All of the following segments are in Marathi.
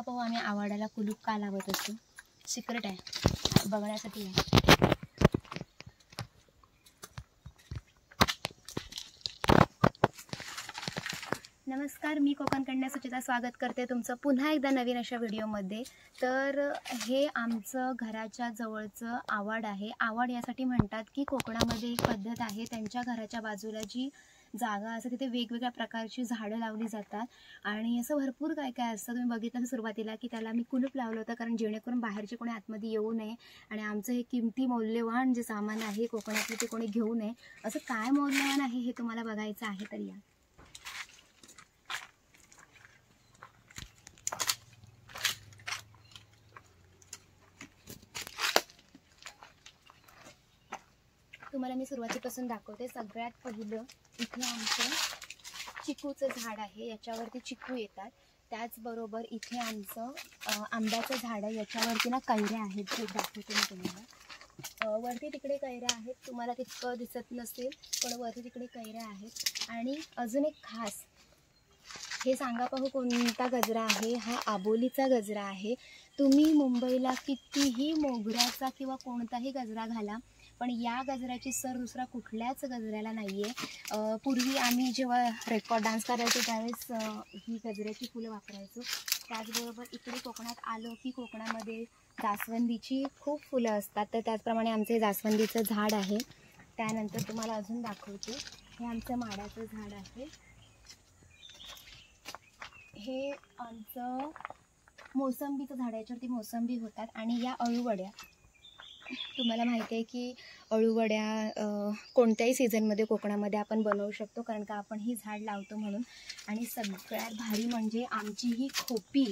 सांगा पाहू आम्ही आवाडाला कुलूप का लावत असतो? सिक्रेट आहे, बघण्यासाठी आहे. नमस्कार, मी कोकण कन्या सुचिता स्वागत करते तुमचं पुन्हा एकदा नवीन अशा व्हिडिओमध्ये. तर हे आमचं घराच्या जवळचं आवाड आहे. आवाड यासाठी म्हणतात की कोकणामध्ये एक पद्धत आहे, त्यांच्या घराच्या बाजूला जी जागा असते तिथे वेगवेगळ्या प्रकारची झाडं लावली जातात आणि असं भरपूर काय काय असतं. तुम्ही बघितलं सुरुवातीला की त्याला मी कुलूप लावलं होतं, कारण जेणेकरून बाहेरचे कोणी आतमध्ये येऊ नये आणि आमचं हे किमती मौल्यवान जे सामान आहे कोकणातलं ते कोणी घेऊ नये. असं काय मौल्यवान आहे हे तुम्हाला बघायचं आहे तर या. तुम्हाला मी सुरुवातीपासून दाखवते. सगळ्यात पहिलं इथे आमचं चिकूचं झाड आहे, याच्यावरती चिकू येतात. त्याचबरोबर इथे आमचं आंब्याचं झाड आहे, याच्यावरती ना कैऱ्या आहेत, जे दाखवते मी तुम्हाला. वरती तिकडे कैऱ्या आहेत, तुम्हाला तितकं दिसत नसेल पण वरती तिकडे कैऱ्या आहेत. आणि अजून एक खास, हे सांगा पाहू कोणता गजरा आहे? हा आबोलीचा गजरा आहे. तुम्ही मुंबईला कितीही मोगऱ्याचा किंवा कोणताही गजरा घाला, पण या गजऱ्याची सर दुसरा कुठल्याच गजऱ्याला नाही आहे. पूर्वी आम्ही जेव्हा रेकॉर्ड डान्स करायचो त्यावेळेस ही गजऱ्याची फुलं वापरायचो. त्याचबरोबर इकडे कोकणात आलो की कोकणामध्ये जास्वंदीची खूप फुलं असतात, तर त्याचप्रमाणे आमचे जास्वंदीचं झाड आहे. त्यानंतर तुम्हाला अजून दाखवते, हे आमचं माडाचं झाड आहे. हे आमचं मोसंबीचं झाड आहे, याच्यावरती मोसंबी होतात. आणि या अळूवड्या, तुम्हाला माहिती आहे की अळूवड्या कोणत्याही सीझनमध्ये कोकणामध्ये आपण बनवू शकतो, कारण का आपण ही झाड लावतो म्हणून. आणि सगळ्यात भारी म्हणजे आमची ही खोपी.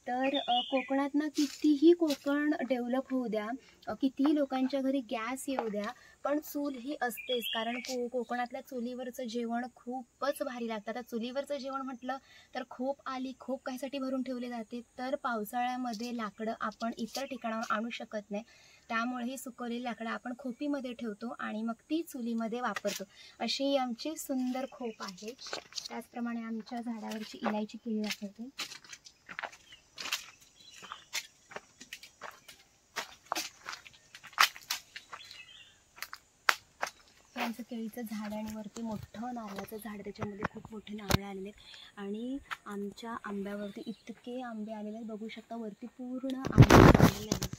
तर कोकणात ना कितीही कोकण डेव्हलप होऊ द्या, कितीही लोकांच्या घरी गॅस येऊ द्या, पण चूल ही असतेच. कारण कोकणातल्या चुलीवरचं जेवण खूपच भारी लागतं. आता चुलीवरचं जेवण म्हटलं तर खोप आली, खोप काहीसाठी भरून ठेवले जाते, तर पावसाळ्यामध्ये लाकडं आपण इतर ठिकाणावर आणू शकत नाही, त्यामुळे ही सुकवलेली लाकडं आपण खोपीमध्ये ठेवतो आणि मग ती चुलीमध्ये वापरतो. अशी आमची सुंदर खोप आहे. त्याचप्रमाणे आमच्या झाडावरची इलायची केळी दाखवते. आमचं केळीचं झाड आणि वरती मोठं नारळाचं झाड, त्याच्यामध्ये खूप मोठे नारळ आलेले आहेत. आणि आमच्या आंब्यावरती इतके आंबे आलेले आहेत, बघू शकता वरती पूर्ण आंबे आलेले आहेत.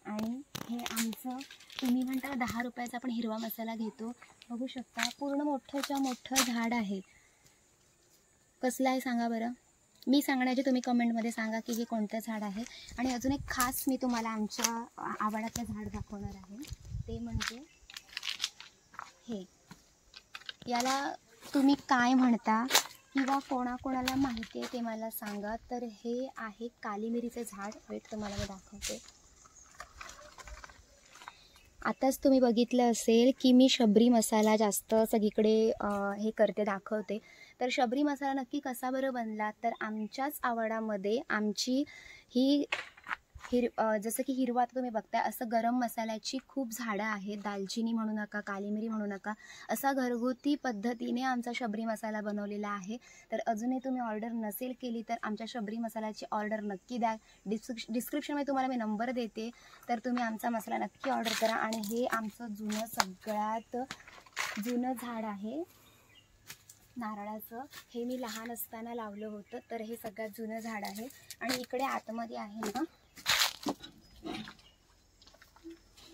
आणि हे आमचं, तुम्ही म्हणता 10 रुपयाचा आपण हिरवा मसाला घेतो, बघू शकता पूर्ण मोठंच्या मोठं झाड आहे. कसलं आहे सांगा बरं? मी सांगण्याचे तुम्ही कमेंटमध्ये सांगा की हे कोणतं झाड आहे. आणि अजून एक खास मी तुम्हाला आमच्या आवाडातलं झाड दाखवणार आहे, ते म्हणजे हे. याला तुम्ही काय म्हणता किंवा कोणाकोणाला माहिती आहे ते मला सांगा. तर हे आहे काली मिरीचे झाड. वेट, तुम्हाला मी दाखवते. आताच तुम्ही बघितलं असेल की मी शबरी मसाला जास्त सगळीकडे हे करते, दाखवते. तर शबरी मसाला नक्की कसा बरं बनला? तर आमच्याच आवाडामध्ये आमची ही जसं की हिरवा आता तुम्ही बघताय, असं गरम मसाल्याची खूप झाडं आहेत. दालचिनी म्हणू नका, काली मिरी म्हणू नका, असा घरगुती पद्धतीने आमचा शबरी मसाला बनवलेला आहे. तर अजूनही तुम्ही ऑर्डर नसेल केली तर आमच्या शबरी मसाल्याची ऑर्डर नक्की द्या. डिस्क्रिप्शनमध्ये तुम्हाला मी नंबर देते, तर तुम्ही आमचा मसाला नक्की ऑर्डर करा. आणि हे आमचं सगळ्यात जुनं झाड आहे नारळाचं. हे मी लहान असताना लावलं होतं, तर हे सगळ्यात जुनं झाड आहे. आणि इकडे आतमध्ये आहे ना,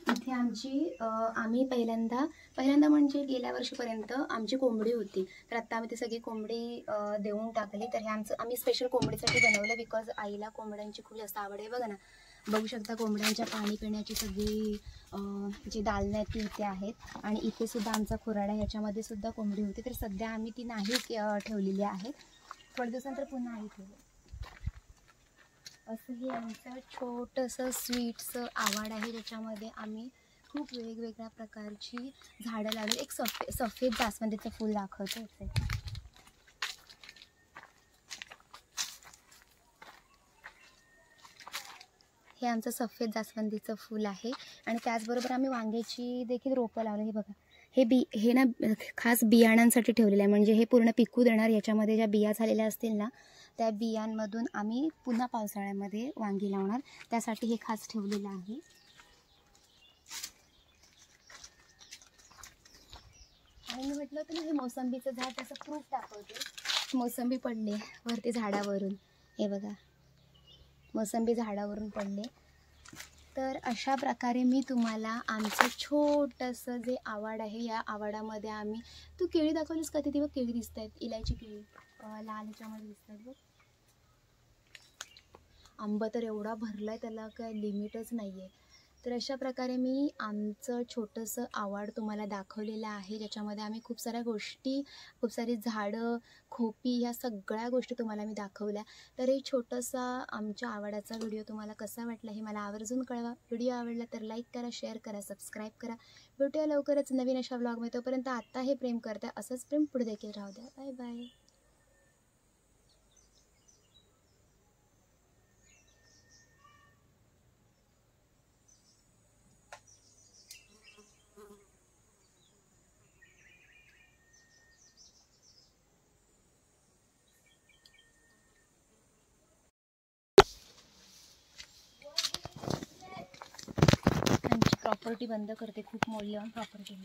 इथे आमची आम्ही पहिल्यांदा म्हणजे गेल्या वर्षीपर्यंत आमची कोंबडी होती, तर आत्ता आम्ही ती सगळी कोंबडी देऊन टाकली. तर हे आम्ही स्पेशल कोंबडीसाठी बनवलं, बिकॉज आईला कोंबड्यांची खूप जास्त आवड आहे. बघा ना, बघू शकता कोंबड्यांच्या पाणी पिण्याची सगळी जी दालनं आहेत ती इथे आहेत. आणि इथे सुद्धा आमचा खुराडा, याच्यामध्ये सुद्धा कोंबडी होती. तर सध्या आम्ही ती नाही ठेवलेली आहे, थोड्या दिवसानंतर पुन्हा आई ठेवू. असं हे आमचं छोटंसं स्वीटचं आवाड आहे, ज्याच्यामध्ये आम्ही खूप वेगवेगळ्या प्रकारची झाडं लावली. एक सफेद जास्वंदीचं फूल दाखवते. हे आमचं सफेद जास्वंदीचं फूल आहे. आणि त्याचबरोबर आम्ही वांग्याची देखील रोपं लावली. हे बघा, हे ना खास बियाणांसाठी ठेवलेलं आहे, म्हणजे हे पूर्ण पिकू देणार. याच्यामध्ये ज्या बिया झालेल्या असतील ना त्या बियांमधून आम्ही पुन्हा पावसाळ्यामध्ये वांगी लावणार, त्यासाठी हे खास ठेवलेलं आहे. आणि मी म्हटलं होतं ना हे मोसंबीचं झाड त्याचं प्रूफ दाखवते. मोसंबी पडले वरती झाडावरून, हे बघा मोसंबी झाडावरून पडले. तर अशा प्रकारे मी तुम्हाला आमचं छोटंसं जे आवाड आहे, या आवाडामध्ये आम्ही, तू केळी दाखवलीस का? तिथे बघ केळी दिसत आहेत, इलायची केळी लाल ह्याच्यामध्ये दिसत आहेत बघ. आंबा तर एवढा भरला आहे, त्याला काय लिमिटच नाही आहे. तर अशा प्रकारे मी आमचं छोटंसं आवाड तुम्हाला दाखवलेलं आहे, ज्याच्यामध्ये आम्ही खूप साऱ्या गोष्टी, खूप सारी झाडं, खोपी, ह्या सगळ्या गोष्टी तुम्हाला मी दाखवल्या. तर हे छोटंसा आमच्या आवाडाचा व्हिडिओ तुम्हाला कसा वाटला हे मला आवर्जून कळवा. व्हिडिओ आवडला तर लाईक करा, शेअर करा, सबस्क्राईब करा. भेटूया लवकरच नवीन अशा व्लॉगमध्ये. तोपर्यंत आता हे प्रेम करताय असंच प्रेम पुढे देखील राहू द्या. Bye bye. प्रॉपर्टी बंद करते, खूप मौल्यवान प्रॉपर्टी.